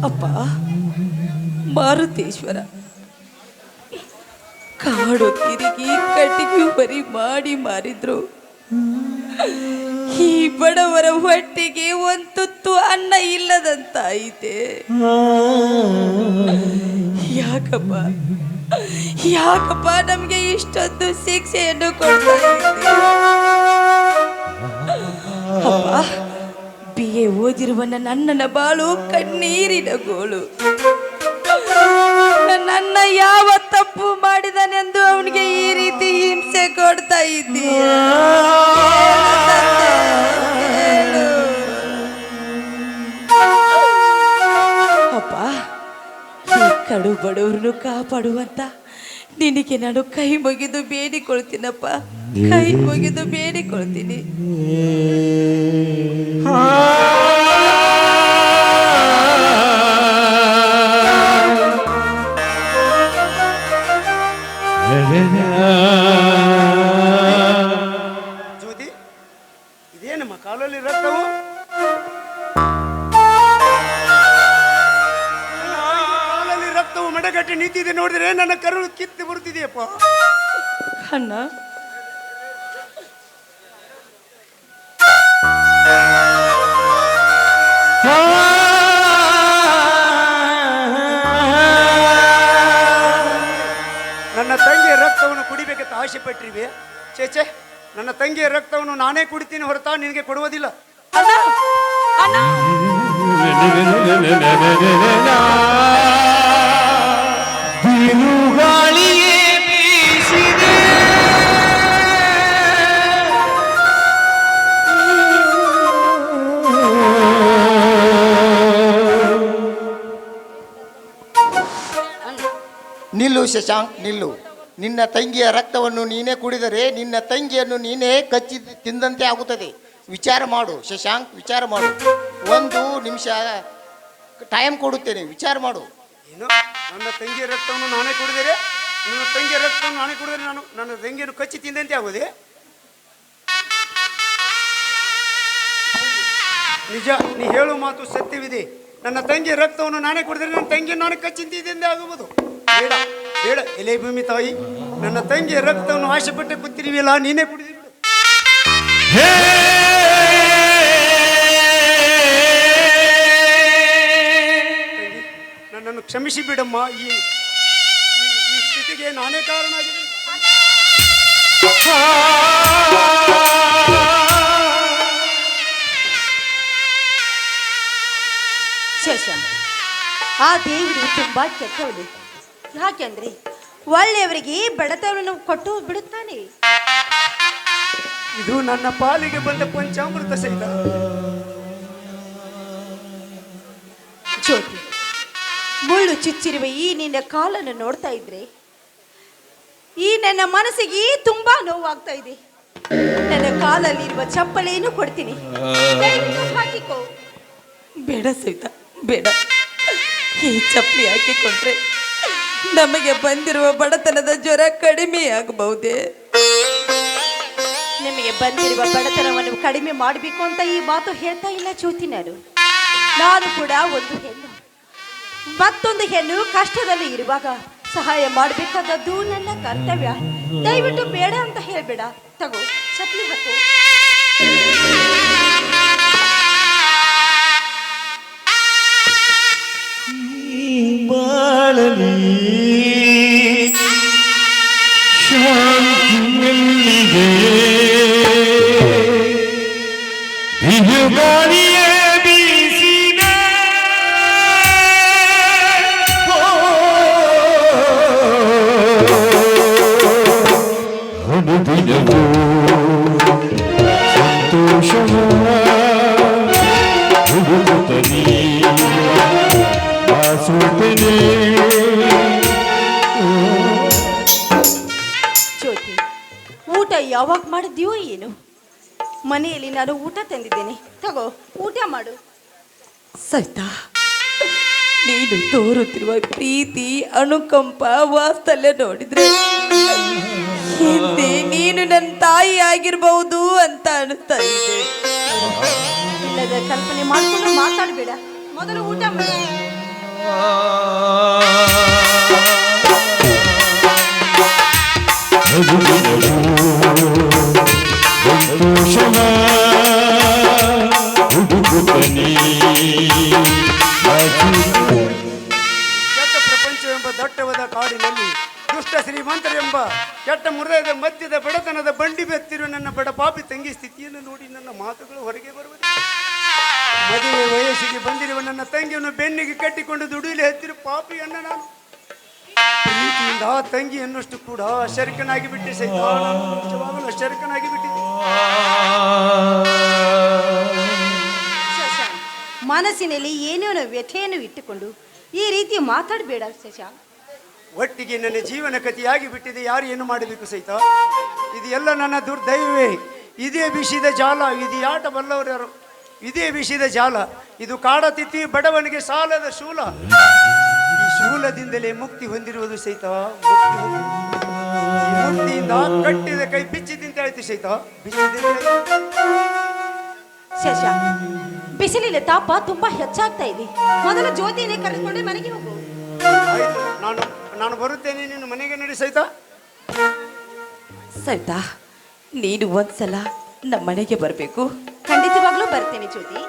ಅಪ್ಪ ಮಾರುತೇಶ್ವರ, ಕಾಡು ತಿರುಗಿ ಕಟ್ಟಿಗೆ ಬರಿ ಮಾಡಿ ಮಾರಿದ್ರು ಈ ಬಡವರ ಹೊಟ್ಟೆಗೆ ಒಂದು ತುತ್ತು ಅನ್ನ ಇಲ್ಲದಂತಾಯಿತೆ. ಯಾಕಪ್ಪ ಯಾಕಪ್ಪ ನಮ್ಗೆ ಇಷ್ಟೊಂದು ಶಿಕ್ಷೆಯನ್ನು ಕೊಡ್ತಾ ಇದ್ದೀಯ? ಅಪ್ಪ, BA ಓದಿರುವ ನನ್ನನ ಬಾಳು ಕಣ್ಣೀರಿನ ಗೋಳು. ನನ್ನ ಯಾವ ತಪ್ಪು ಮಾಡಿದನೆಂದು ಅವನಿಗೆ ಈ ರೀತಿ ಹಿಂಸೆ ಕೊಡ್ತಾ ಇದ್ದೀಯ? ಅಪ್ಪ, ಈ ಕಡು ಬಡವ್ರನ್ನು ಕಾಪಾಡುವಂತ ನಿನಗೆ ನಾನು ಕೈ ಮುಗಿದು ಬೇಡಿಕೊಳ್ತೀನಪ್ಪ, ಕೈ ಮುಗಿದು ಬೇಡಿಕೊಳ್ತೀನಿ. ಜ್ಯೋತಿ, ಇದೇನಮ್ಮ ಕಾಲಲ್ಲಿ ರಕ್ತವು? ಕಾಲಲ್ಲಿ ರಕ್ತವು ಮಡಗಟ್ಟಿ ನಿಂತಿದೆ, ನೋಡಿದ್ರೆ ನನ್ನ ಕರುಳು ಕಿತ್ತು ಬರುತ್ತಿದೆಯಪ್ಪ. ಅಣ್ಣ, ನನ್ನ ತಂಗಿಯ ರಕ್ತವನ್ನು ಕುಡಿಬೇಕಂತ ಆಸೆ ಪಟ್ಟಿರಿವೆ. ಚೇಚೆ, ನನ್ನ ತಂಗಿಯ ರಕ್ತವನ್ನು ನಾನೇ ಕುಡಿತೀನಿ ಹೊರತಾ ನಿನಗೆ ಕೊಡುವುದಿಲ್ಲ. ಅಣ್ಣ, ಅಣ್ಣ. ನಿಲ್ಲು ಶಶಾಂಕ್, ನಿಲ್ಲು. ನಿನ್ನ ತಂಗಿಯ ರಕ್ತವನ್ನು ನೀನೇ ಕುಡಿದರೆ ನಿನ್ನ ತಂಗಿಯನ್ನು ನೀನೇ ಕಚ್ಚಿ ತಿಂದಂತೆ ಆಗುತ್ತದೆ. ವಿಚಾರ ಮಾಡು ಶಶಾಂಕ್, ವಿಚಾರ ಮಾಡು. 1 ನಿಮಿಷ ಟೈಮ್ ಕೊಡುತ್ತೇನೆ, ವಿಚಾರ ಮಾಡು. ಏನು, ನನ್ನ ತಂಗಿಯ ರಕ್ತವನ್ನು ನಾನೇ ಕುಡಿದರೆ, ನನ್ನ ತಂಗಿಯ ರಕ್ತವನ್ನು ನಾನೇ ಕುಡಿದರೆ ನಾನು ನನ್ನ ತಂಗಿಯನ್ನು ಕಚ್ಚಿ ತಿಂದಂತೆ ಆಗೋದೆ? ನಿಜ, ನೀ ಹೇಳು ಮಾತು ಸತ್ಯವಿದೆ. ನನ್ನ ತಂಗಿಯ ರಕ್ತವನ್ನು ನಾನೇ ಕುಡಿದರೆ ನನ್ನ ತಂಗಿಯನ್ನು ನಾನೇ ಕಚ್ಚಿ ತಿಂದಂತೆ ಆಗುವುದು. ಬೇಡ ಬೇಡ, ಎಲೆ ಭೂಮಿ ತಾಯಿ, ನನ್ನ ತಂಗಿಯ ರಕ್ತವನ್ನು ಆಸೆ ಪಟ್ಟೆ ಕೂತಿರುವಿಲ್ಲ, ನೀನೇ ಕುಡಿದು ಬಿಡು. ನನ್ನನ್ನು ಕ್ಷಮಿಸಿ ಬಿಡಮ್ಮ. ಈ ಸ್ಥಿತಿಗೆ ನಾನೇ ಕಾರಣ ಆಗಿದೆ. ಶಶಾಂಕ್, ಆ ದೇವರು ತುಂಬಾ ಕೆಟ್ಟವನು. ಯಾಕೆಂದ್ರೆ ಒಳ್ಳೆಯವರಿಗೆ ಬಡತನವನ್ನು ಕೊಟ್ಟು ಬಿಡುತ್ತಾನೆ. ಇದು ನನ್ನ ಪಾಲಿಗೆ ಬಂದ ಪಂಚಾಮೃತ ಸಹಿತ. ಜ್ಯೋತಿ, ಮುಳ್ಳು ಚುಚ್ಚಿರುವ ಈ ನಿನ್ನ ಕಾಲನ್ನು ನೋಡ್ತಾ ಇದ್ರೆ ಈ ನನ್ನ ಮನಸ್ಸಿಗೆ ತುಂಬಾ ನೋವಾಗ್ತಾ ಇದೆ. ನನ್ನ ಕಾಲಲ್ಲಿರುವ ಚಪ್ಪಲಿಯನ್ನು ಕೊಡ್ತೀನಿ, ಹಾಕಿಕೋ. ಬೇಡ ಸೀತಾ, ಬೇಡ. ಈ ಚಪ್ಪಲಿ ಹಾಕಿಕೊಂಡ್ರೆ ನಮಗೆ ಬಂದಿರುವ ಬಡತನದ ಜ್ವರ ಕಡಿಮೆ ಆಗಬಹುದೇ? ನಿಮಗೆ ಬಂದಿರುವ ಬಡತನವನ್ನು ಕಡಿಮೆ ಮಾಡಬೇಕು ಅಂತ ಈ ಮಾತು ಹೇಳ್ತಾ ಇಲ್ಲ ಜ್ಯೋತಿ. ನಾನು ಕೂಡ ಒಂದು ಹೆಣ್ಣು, ಮತ್ತೊಂದು ಹೆಣ್ಣು ಕಷ್ಟದಲ್ಲಿ ಇರುವಾಗ ಸಹಾಯ ಮಾಡಬೇಕಾದದ್ದು ನನ್ನ ಕರ್ತವ್ಯ. ದಯವಿಟ್ಟು ಬೇಡ ಅಂತ ಹೇಳ್ಬೇಡ. ತಗೋ, ಚಪ್ಪಲಿ ಹಾಕು. ಶಾಂತಿ ಎಲ್ಲಿದೆ? ಗಾಳಿಯೇ ಬೀಸಿದೆ, ಅನುದಿನವೂ ಏನು? ಮನೆಯಲ್ಲಿ ನಾನು ಊಟ ತಂದಿದ್ದೇನೆ, ತಗೋ ಊಟ ಮಾಡು. ಸವಿತಾ, ನೀನು ತೋರುತ್ತಿರುವ ಪ್ರೀತಿ, ಅನುಕಂಪ, ವಾತ್ಸಲ್ಯ ನೋಡಿದ್ರೆ ಹಿಂದೆ ನೀನು ನನ್ನ ತಾಯಿ ಆಗಿರ್ಬಹುದು ಅಂತ ಅನಿಸ್ತಾ ಇದೆ. ಇಲ್ಲದ ಕಲ್ಪನೆ ಮಾಡ್ಕೊಂಡು ಮಾತಾಡಬೇಡ, ಮೊದಲು ಊಟ ಮಾಡು. ಕೆಟ್ಟ ಪ್ರಪಂಚವೆಂಬ ದಟ್ಟವಾದ ಕಾಡಿನಲ್ಲಿ ದುಷ್ಟ ಶ್ರೀಮಂತರೆಂಬ ಕೆಟ್ಟ ಹೃದಯದ ಮಧ್ಯದ ಬಡತನದ ಬಂಡಿ ಬೆತ್ತಿರುವ ನನ್ನ ಬಡ ಪಾಪಿ ತಂಗಿ ಸ್ಥಿತಿಯನ್ನು ನೋಡಿ ನನ್ನ ಮಾತುಗಳು ಹೊರಗೆ ಬರುವುದು. ಮದುವೆ ವಯಸ್ಸಿಗೆ ಬಂದಿರುವ ನನ್ನ ತಂಗಿಯನ್ನು ಬೆನ್ನಿಗೆ ಕಟ್ಟಿಕೊಂಡು ದುಡಿಯಲು ಹತ್ತಿರ ಪಾಪಿಯನ್ನ ನಾನು ಪ್ರೀತಿಯಿಂದ ಆ ತಂಗಿ ಅನ್ನಷ್ಟು ಕೂಡ ಶರಕನಾಗಿ ಬಿಟ್ಟೆ ಸಹಿತ ನಾನು ನಿಜವಾಗಲೂ ಶರಕನಾಗಿ ಬಿಟ್ಟಿದ್ದೆ. ಶಶಾಂಕ್, ಮನಸ್ಸಿನಲ್ಲಿ ಏನೇನೋ ವ್ಯಥೆಯನ್ನು ಇಟ್ಟುಕೊಂಡು ಈ ರೀತಿ ಮಾತಾಡಬೇಡ ಶಶಾಂಕ್. ಒಟ್ಟಿಗೆ ನನ್ನ ಜೀವನ ಕಥೆಯಾಗಿ ಬಿಟ್ಟಿದೆ. ಯಾರು ಏನು ಮಾಡಬೇಕು ಸಹಿತ? ಇದು ಎಲ್ಲ ನನ್ನ ದುರ್ದೈವವೇ. ಇದೇ ವಿಷಯದ ಜಾಲ, ಇದು ಆಟ ಬಲ್ಲವರು ಯಾರು? ಇದೇ ವಿಷಯದ ಜಾಲ, ಇದು ಕಾಡತಿಥಿ ಬಡವನಿಗೆ ಸಾಲದ ಶೂಲ. ಈ ಶೂಲದಿಂದಲೇ ಮುಕ್ತಿ ಹೊಂದಿರುವುದು ಸಹಿತ. ಈ ಮುಕ್ತಿಯಿಂದ ಕಟ್ಟಿದ ಕೈ ಬಿಚ್ಚಿದಂತೆ ಆಯ್ತು ಸಹಿತ. ಶಶಾಂಕ್, ಬಿಸಿಲಿನ ತಾಪ ತುಂಬಾ ಹೆಚ್ಚಾಗ್ತಾ ಇದೆ. ಮೊದಲು ಜ್ಯೋತಿನೇ ಕರೆದುಕೊಂಡು ಮನೆಗೆ ಹೋಗು. ಆಯ್ತು, ನಾನು ಬರುತ್ತೇನೆ, ನೀನು ಮನೆಗೆ ನಡಿ ಸಹಿತ. ಸವಿತಾ, ನೀನು ಒಂದ್ಸಲ ನಮ್ಮ ಮನೆಗೆ ಬರಬೇಕು. ಖಂಡಿತವಾಗ್ಲೂ ಬರ್ತೇನೆ ಜ್ಯೋತಿ.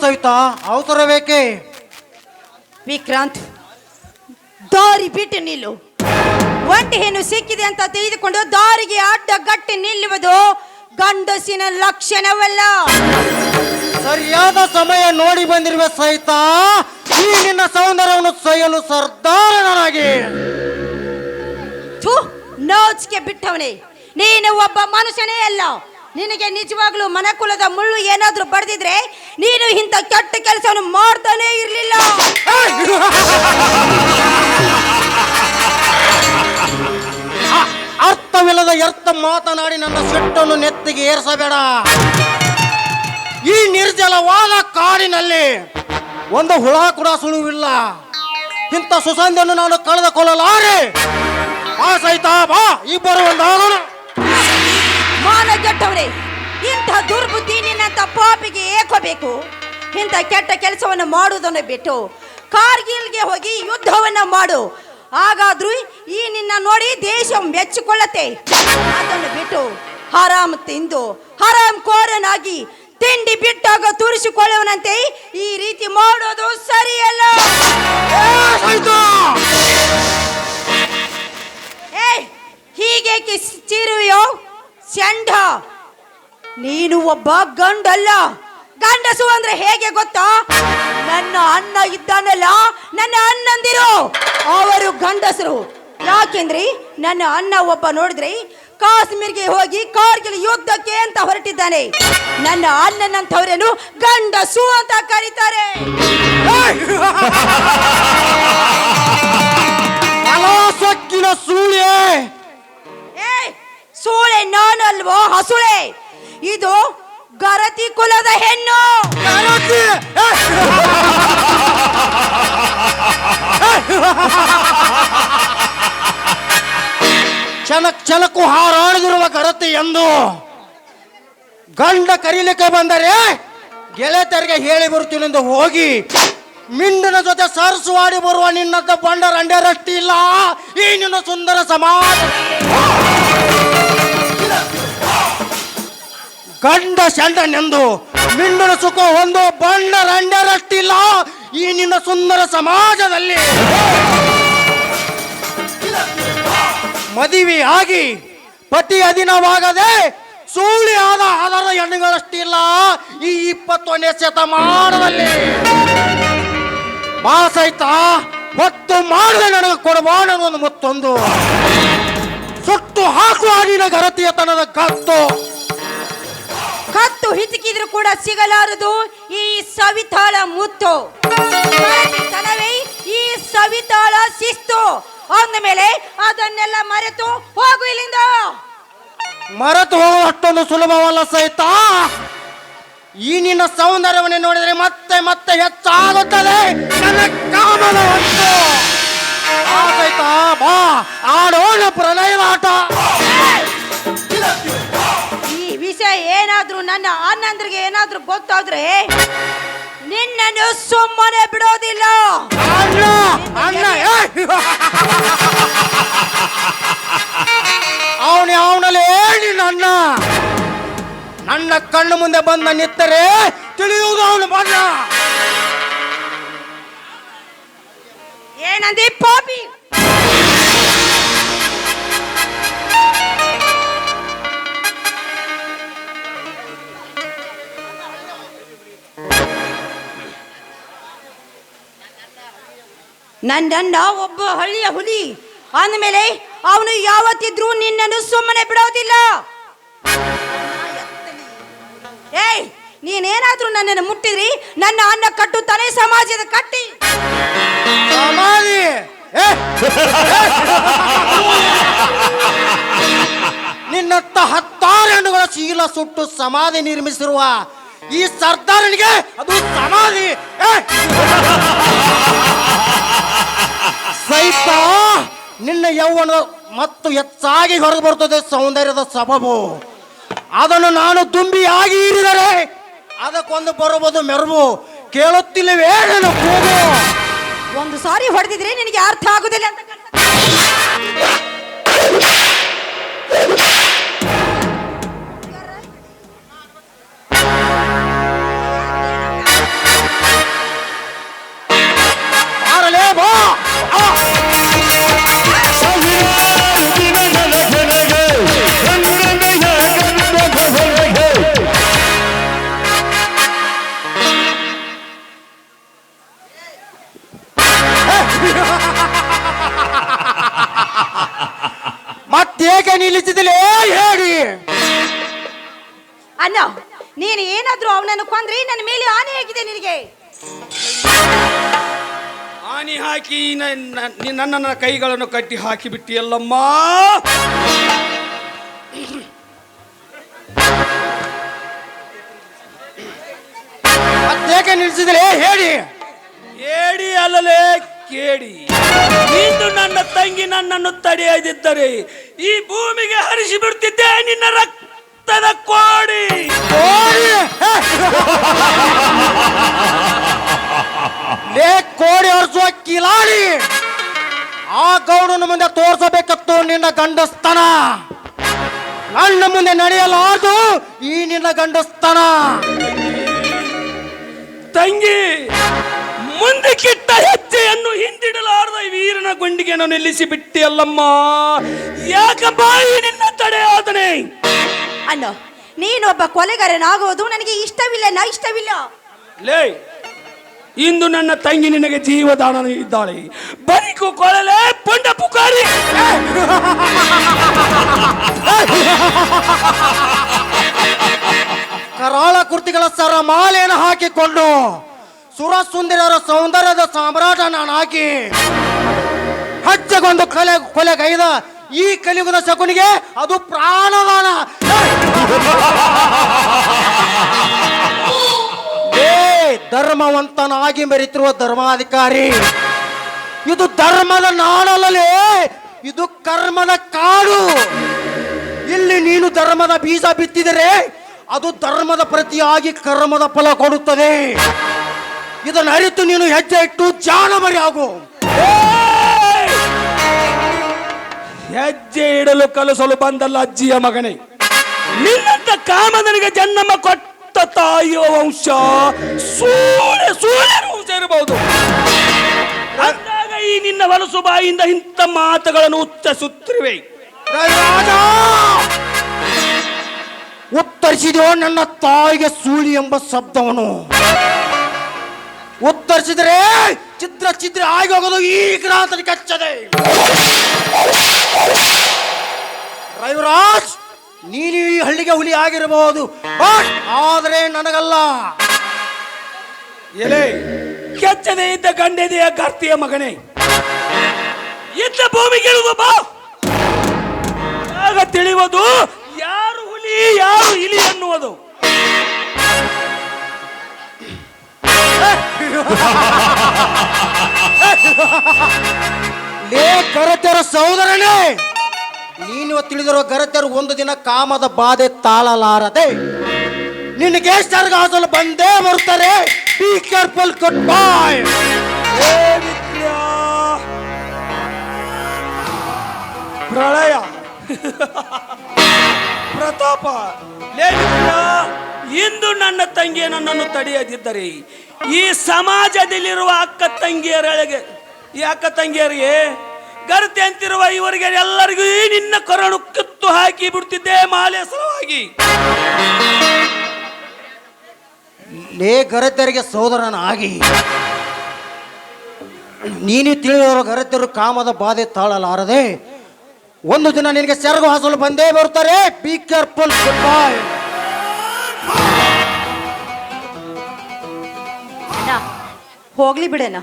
ಸವಿತಾ, ಅವಸರ ಬೇಕೆ? ವಿಕ್ರಾಂತ್, ದಾರಿ ಬಿಟ್ಟು ನಿಲ್ಲು. ಒಂಟಿ ಹೆಣ್ಣು ಸಿಕ್ಕಿದೆ ಅಂತ ತಿಳಿದುಕೊಂಡು ದಾರಿಗೆ ಅಡ್ಡಗಟ್ಟಿ ನಿಲ್ಲುವುದು ಗಂಡಸಿನ ಲಕ್ಷಣವಲ್ಲ. ಸರಿಯಾದ ಸಮಯ ನೋಡಿ ಬಂದಿರುವ ಸಹಿತ ಈ ನಿನ್ನ ಸೌಂದರ್ಯವನ್ನು ಸೊಯ್ಯಲು ಸರ್ದಾರನಾಗಿ. ನಾಚಿಕೆ ಬಿಟ್ಟವನೇ, ನೀನು ಒಬ್ಬ ಮನುಷ್ಯನೇ ಅಲ್ಲ. ನಿನಗೆ ನಿಜವಾಗ್ಲೂ ಮನಕುಲದ ಮುಳ್ಳು ಏನಾದ್ರೂ ಬಡ್ದಿದ್ರೆ ನೀನು ಇಂಥ ಕೆಟ್ಟ ಕೆಲಸವನ್ನು ಮಾಡ್ತಾನೆ ಇರಲಿಲ್ಲ. ಅರ್ಥವಿಲ್ಲದ ಅರ್ಥ ಮಾತನಾಡಿ ನನ್ನ ಸಿಟ್ಟನ್ನು ನೆತ್ತಿಗೆ ಏರಿಸಬೇಡ. ಈ ನಿರ್ಜಲವಾದ ಕಾಡಿನಲ್ಲಿ ಒಂದು ಹುಳ ಕೂಡ ಸುಳುವಿಲ್ಲ. ಇಂಥ ಸುಸಂಧಿಯನ್ನು ನಾನು ಕಳೆದುಕೊಳ್ಳಲಾರೆ. ಬಾ ಸಹಿತ, ಬಾ, ಇಬ್ಬರು ಒಂದಾಗೋಣ. ಮಾನಗೆಟ್ಟವರೇ, ಇಂಥ ದುರ್ಬುದ್ಧಿ ನಿನ್ನಂತ ಪಾಪಿಗೆ ಏಕೋಬೇಕು? ಇಂಥ ಕೆಟ್ಟ ಕೆಲಸವನ್ನು ಮಾಡುವುದನ್ನು ಬಿಟ್ಟು ಕಾರ್ಗಿಲ್ಗೆ ಹೋಗಿ ಯುದ್ಧವನ್ನ ಮಾಡು. ಹಾಗಾದ್ರೂ ಈ ನಿನ್ನ ನೋಡಿ ದೇಶ ಮೆಚ್ಚಿಕೊಳ್ಳತ್ತೆ. ಅದನ್ನು ಬಿಟ್ಟು ಹರಾಮ್ ತಿಂದು ಹರಾಮ್ ಕೋರನಾಗಿ ತಿಂಡಿ ಬಿಟ್ಟಾಗ ತೂರಿಸಿಕೊಳ್ಳುವನಂತೆ ಈ ರೀತಿ ಮಾಡೋದು ಸರಿಯಲ್ಲ. ಹೀಗೆ ಚಿರುವೆಯೋ ಚಂಡ? ನೀನು ಒಬ್ಬ ಗಂಡಲ್ಲ. ಗಂಡಸು ಅಂದ್ರೆ ಹೇಗೆ ಗೊತ್ತಾ? ನನ್ನ ಅಣ್ಣ ಇದ್ದಾನಲ್ಲ, ನನ್ನ ಅಣ್ಣಂದಿರು ಅವರು ಗಂಡಸರು. ಯಾಕೆಂದ್ರೆ ನನ್ನ ಅಣ್ಣ ಒಬ್ಬ ನೋಡಿದ್ರೆ ಕಾಶ್ಮೀರ್ಗೆ ಹೋಗಿ ಕಾರ್ಗಿಲ್ ಯುದ್ಧಕ್ಕೆ ಅಂತ ಹೊರಟಿದ್ದಾನೆ. ನನ್ನ ಅಣ್ಣನಂತವರೇನು ಗಂಡಸು ಅಂತ ಕರೀತಾರೆ. ಸೊಕ್ಕಿನ ಸೂಳೆ. ಸೂಳೆ ನಾನಲ್ವೋ, ಹಸುಳೆ. ಇದು ಗರತಿ ಕುಲದ ಹೆಣ್ಣು. ಕ್ಷಣಕ್ಕೂ ಹಾರಾಡಿದಿರುವ ಗರತಿ ಎಂದು ಗಂಡ ಕರೀಲಿಕ್ಕೆ ಬಂದರೆ ಗೆಳೆತರಿಗೆ ಹೇಳಿ ಬರುತ್ತೀನೆಂದು ಹೋಗಿ ಮಿಂಡನ ಜೊತೆ ಸರಸುವಾಡಿ ಬರುವ ನಿನ್ನದ ಬಂಡ ರಂಡರಷ್ಟಿ ಇಲ್ಲ ಈ ನಿನ್ನ ಸುಂದರ ಸಮಾಜ. ಗಂಡ ಶಂಡನೆಂದು ಮಿಂಡನ ಸುಖ ಒಂದು ಬಂಡ ರಂಡರಷ್ಟಿಲ್ಲ ಈ ನಿನ್ನ ಸುಂದರ ಸಮಾಜದಲ್ಲಿ. ಮದುವೆಯಾಗಿ ಪತಿ ಅಧೀನವಾಗದೆ ಸೂಳಿ ಆದ ಅದರ ಹೆಣ್ಣುಗಳಷ್ಟಿಲ್ಲ ಈ 21ನೇ ಶತಮಾನದಲ್ಲಿ. ಬಾ ಸಹಿತ ಹೊತ್ತು ಮಾಡದೆ ನನಗೆ ಕೊಡಬಾಣ ಒಂದು ಮತ್ತೊಂದು ಸುಟ್ಟು ಹಾಕುವ ನಿನ್ನ ಗರತಿಯತನದ ಕತ್ತು. ಕತ್ತು ಹಿಚಕಿದ್ರು ಕೂಡ ಸಿಗಲಾರದು ಈ ಸವಿತಾಳ ಮುತ್ತು. ತನವೇ ಈ ಸವಿತಾಳ ಶಿಸ್ತು. ಅಂದ ಮೇಲೆ ಅದನ್ನೆಲ್ಲ ಮರೆತು ಹೋಗು ಇಲ್ಲಿಂದ. ಮರೆತು ಹೋಗುವಷ್ಟೊಂದು ಸುಲಭವಲ್ಲ ಸಹಿತ. ಈ ನಿನ್ನ ಸೌಂದರ್ಯವನ್ನು ನೋಡಿದರೆ ಮತ್ತೆ ಮತ್ತೆ ಹೆಚ್ಚಾಗುತ್ತದೆ ನನ್ನ ಕಾಮದ ಹೊತ್ತು. ಬಾ ಸಹಿತ ಬಾ ಆಡೋಣ ಪ್ರಣಯವಾಟ. ಈ ವಿಷಯ ಏನಾದ್ರೂ ನನ್ನ ಅಣ್ಣಂದ್ರಿಗೆ ಏನಾದ್ರೂ ಗೊತ್ತಾದ್ರೆ ನಿನ್ನನ್ನು ಸುಮ್ಮನೆ ಬಿಡೋದಿಲ್ಲ. ಅಣ್ಣ ಅಣ್ಣ ಅವನಲ್ಲಿ ಹೇಳಿ ನನ್ನ ಕಣ್ಣು ಮುಂದೆ ಬಂದ ನಿತ್ತರೆ ತಿಳಿಯುವುದು ಅವನು ಬಣ್ಣ. ಏನಂದಿ ಪಾಪಿ? ನನ್ನಣ್ಣ ಒಬ್ಬ ಹಳ್ಳಿಯ ಹುಲಿ ಅಂದಮೇಲೆ ಅವನು ಯಾವತ್ತಿದ್ರೂ ನಿನ್ನನ್ನು ಸುಮ್ಮನೆ ಬಿಡೋದಿಲ್ಲ. ಏಯ್, ನೀನೇನಾದ್ರೂ ನನ್ನನ್ನು ಮುಟ್ಟಿದ್ರಿ ನನ್ನ ಅನ್ನ ಕಟ್ಟುತ್ತಾನೆ ಸಮಾಜದ ಕಟ್ಟಿ. ಸಮಾಧಿ ನಿನ್ನತ್ತ 10 ಹೆಣ್ಣುಗಳ ಶೀಲ ಸುಟ್ಟು ಸಮಾಧಿ ನಿರ್ಮಿಸಿರುವ ಈ ಸರ್ದಾರನಿಗೆ ಅದು ಸಮಾಧಿ. ಸಹಿತ ನಿನ್ನ ಯೌವನ ಮತ್ತು ಹೆಚ್ಚಾಗಿ ಹೊರಗೆ ಬರುತ್ತದೆ ಸೌಂದರ್ಯದ ಸಬಬು. ಅದನ್ನು ನಾನು ದುಂಬಿಯಾಗಿ ಹೀರಿದರೆ ಅದಕ್ಕೊಂದು ಬರುವುದು ಮೆರುವು. ಕೇಳುತ್ತಿಲ್ಲವೇ ನನ್ನ ಕೂಗು? ಒಂದು ಸಾರಿ ಹೊಡೆದಿದ್ರೆ ನಿನಗೆ ಅರ್ಥ ಆಗುದಿಲ್ಲ ಅಂತ ಆರಲೇ ಬಾ. ಮತ್ತೇಕೆ ನಿಲ್ಲಿಸಿದಲೇ ಹೇಳಿ? ಅಣ್ಣ, ನೀನು ಏನಾದ್ರೂ ಅವನನ್ನು ಕೊಂದ್ರಿ ನನ್ನ ಮೇಲೆ ಆನೆ ಆಗಿದೆ ನಿನಗೆ. ಆನಿ ಹಾಕಿ ನನ್ನ ಕೈಗಳನ್ನು ಕಟ್ಟಿ ಹಾಕಿ ಬಿಟ್ಟಿಯಲ್ಲಮ್ಮ. ಮತ್ತೇಕೆ ನಿಲ್ಲಿಸಿದಲೇ ಹೇಳಿ? ಏಡಿ ಅಲ್ಲಲೇ ಕೇಡಿ. ಇಂದು ನನ್ನ ತಂಗಿ ನನ್ನನ್ನು ತಡೆಯದಿದ್ದರೆ ಈ ಭೂಮಿಗೆ ಹರಿಸಿ ಬಿಡ್ತಿದ್ದೆ ನಿನ್ನ ರಕ್ತದ ಕೋಡಿ. ಲೇ ಕೋಡಿ ಹರಿಸುವ ಕಿಲಾಡಿ, ಆ ಗೌಡನ ಮುಂದೆ ತೋರಿಸಬೇಕತ್ತು ನಿನ್ನ ಗಂಡಸ್ತನ. ನನ್ನ ಮುಂದೆ ನಡೆಯಲಾರದು ಈ ನಿನ್ನ ಗಂಡಸ್ತನ. ತಂಗಿ, ಮುಂದಕ್ಕಿಟ್ಟ ಹೆಜ್ಜೆಯನ್ನು ಹಿಂದಿಡಲಾರದ ವೀರನ ಗುಂಡಿಗೆಯನ್ನು ನಿಲ್ಲಿಸಿ ಬಿಟ್ಟಿಯಲ್ಲಮ್ಮ. ಯಾಕ ಬಾಯಿ ನಿನ್ನ ತಡೆಯಾದನೆ? ಅಣ್ಣ, ನೀನೊಬ್ಬ ಕೊಲೆಗಾರನಾಗುವುದು ನನಗೆ ಇಷ್ಟವಿಲ್ಲ. ಇಷ್ಟವಿಲ್ಲ. ಲೇ, ಇಂದು ನನ್ನ ತಂಗಿ ನಿನಗೆ ಜೀವದಾನ ಇದ್ದಾಳೆ. ಬರಿಕು ಕೊಳಲೆ ಪಂಡ ಪುಕಾರಿ. ಕರಾಳ ಕುರ್ತಿಗಳ ಸರಮಾಲೆಯನ್ನು ಹಾಕಿಕೊಂಡು ಸುರಸುಂದರರ ಸೌಂದರ್ಯದ ಸಾಮ್ರಾಟ ನಾನಾಗಿ ಹಚ್ಚಗೊಂದು ಕೊಲೆಗೈದ ಈ ಕಲಿಯುಗದ ಶಕುನಿಗೆ ಅದು ಪ್ರಾಣದಾನ. ಧರ್ಮವಂತನಾಗಿ ಮೆರೆತಿರುವ ಧರ್ಮಾಧಿಕಾರಿ, ಇದು ಧರ್ಮದ ನಾಡಲ್ಲೇ ಇದು ಕರ್ಮದ ಕಾಡು. ಇಲ್ಲಿ ನೀನು ಧರ್ಮದ ಬೀಜ ಬಿತ್ತಿದರೆ ಅದು ಧರ್ಮದ ಪ್ರತಿಯಾಗಿ ಕರ್ಮದ ಫಲ ಕೊಡುತ್ತದೆ. ಇದನ್ನು ಅರಿತು ನೀನು ಹೆಜ್ಜೆ ಇಟ್ಟು ಜಾನಮರಿ ಆಗು. ಹೆಜ್ಜೆ ಇಡಲು ಕಲಿಸಲು ಬಂದಲ್ಲ ಅಜ್ಜಿಯ ಮಗನೇ. ನಿನ್ನಂತ ಕಾಮದನಿಗೆ ಜನ್ಮ ಕೊಟ್ಟ ತಾಯಿಯ ವಂಶ ಸೂಳೆ ವಂಶ ಇರಬಹುದು. ಅಂದಾಗ ಈ ನಿನ್ನ ಹೊಲಸು ಬಾಯಿಂದ ಇಂಥ ಮಾತುಗಳನ್ನು ಉಚ್ಚರಿಸುತ್ತಿರುವೆ. ರಾಜ, ಉತ್ತರಿಸಿದೆಯೋ ನನ್ನ ತಾಯಿಗೆ ಸೂಳಿ ಎಂಬ ಶಬ್ದವನು? ಉತ್ತರಿಸಿದರೆ ಚಿತ್ರ ಚಿತ್ರ ಆಗಿ ಹೋಗೋದು ಈ ಗ್ರಾಹಕನಿಗೆ ಕಚ್ಚದೆ. ರವಿರಾಜ್, ನೀನು ಈ ಹಳ್ಳಿಗೆ ಹುಲಿ ಆಗಿರಬಹುದು, ಆದರೆ ನನಗಲ್ಲ. ಎಲೆ ಕೆಚ್ಚದೆ ಇದ್ದ ಗಂಡೆದೆಯ ಗರ್ತಿಯ ಮಗನೇ, ಇದ್ದ ಭೂಮಿಗೆ ಇಳುವ ಬಾ. ಆಗ ತಿಳಿಯುವುದು ಯಾರು ಹುಲಿ ಯಾರು ಇಲಿ ಅನ್ನುವುದು. ಲೇ ಗರತೆರ ಸಹೋದರನೇ, ನೀನು ತಿಳಿದಿರೋ ಗರತೆರು ಒಂದು ದಿನ ಕಾಮದ ಬಾಧೆ ತಾಳಲಾರದೆ ನಿನಗೆ ಸರ್ಗಾಸಲು ಬಂದೇ ಬರ್ತಾರೆ. Be careful. ಗುಡ್ ಬಾಯ್. ಪ್ರಳಯ ಪ್ರತಾಪ, ಇಂದು ನನ್ನ ತಂಗಿ ನನ್ನನ್ನು ತಡೆಯದಿದ್ದರೆ ಈ ಸಮಾಜದಲ್ಲಿರುವ ಅಕ್ಕ ತಂಗಿಯರಿಗೆ, ಈ ಅಕ್ಕ ತಂಗಿಯರಿಗೆ ಗರ್ತೆ ಅಂತಿರುವ ಇವರಿಗೆ ಎಲ್ಲರಿಗೂ ಈ ನಿನ್ನ ಕರುಣು ಕಿತ್ತು ಹಾಕಿ ಬಿಡ್ತಿದ್ದೆ ಮಾಲೆ ಸಲುವಾಗಿ. ಲೇ ಗರತೆಯರಿಗೆ ಸಹೋದರನಾಗಿ ನೀನು ತಿಳಿದಿರೋ ಗರತೆಯರು ಕಾಮದ ಬಾಧೆ ತಾಳಲಾರದೆ ಒಂದು ದಿನ ನಿನಗೆ ಸೆರಗು ಹಾಸಲು ಬಂದೇ ಬರ್ತಾರೆ. Be careful. ಗುಡ್ ಬಾಯ್. ಹೋಗ್ಲಿ ಬಿಡೇನ.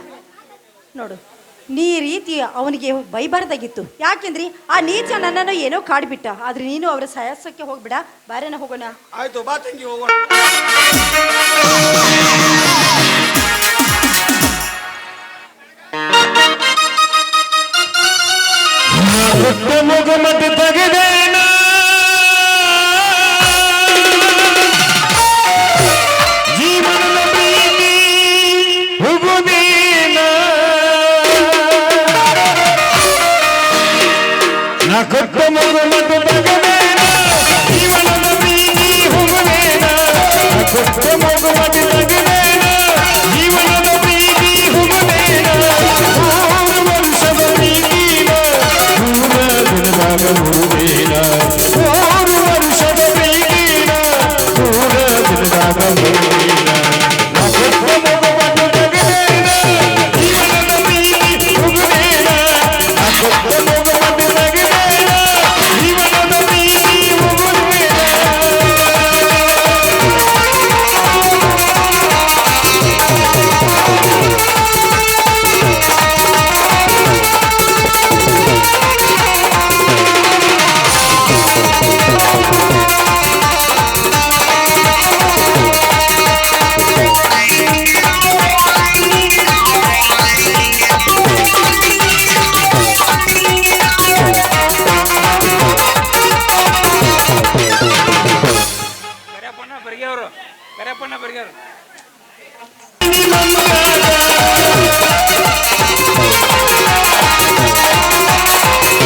ನೋಡು, ನೀ ರೀತಿ ಅವನಿಗೆ ಬೈಬಾರ್ದಾಗಿತ್ತು. ಯಾಕೆಂದ್ರಿ ಆ ನೀಚ ನನ್ನನ್ನು ಏನೋ ಕಾಡ್ಬಿಟ್ಟ. ಆದ್ರೆ ನೀನು ಅವರ ಸಾಹಸಕ್ಕೆ ಹೋಗ್ಬಿಡ. ಬಾರೇನ ಹೋಗೋಣ. ಆಯ್ತು, ಬಾ ತಂಗಿ ಹೋಗೋಣ. ಮುಗಮತ ತೆಗೆದೇನ ಜೀವನದ ಪ್ರೀತಿ ಹುಗುದೇನ ನಾ ಕೊಟ್ಟ ಮುಗಮತ ತೆಗೆದೇನ ಜೀವನದ ಪ್ರೀತಿ ಹುಗುದೇನ ನಾ ಕೊಟ್ಟ ಮುಗಮತ ತೆಗೆದೇನ ಜೀವನದ ಪ್ರೀತಿ ಹುಗುದೇನ ವರ್ಷದ ಪ್ರೀತಿನ ಮುರುಗೇನ 6 ವರ್ಷದ ಪ್ರೀತಿನ ಪೂರ ದಿನದಾಗ ಮುರುಗೇನ ನಾ ಕೊಟ್ಟ ಮಗುವನ್ನು ತೆಗೆದೇನ ಜೀವನದ ಪ್ರೀತಿ ಹುಗುದೇನ ನಾ ಕೊಟ್ಟ ಮಗುವನ್ನು ತೆಗೆದೇನ ಜೀವನದ ಪ್ರೀತಿ ಹುಗುದೇನ. ಕರೆಯಪ್ಪಣ್ಣ ಬರ್ಗೆ ಅವರು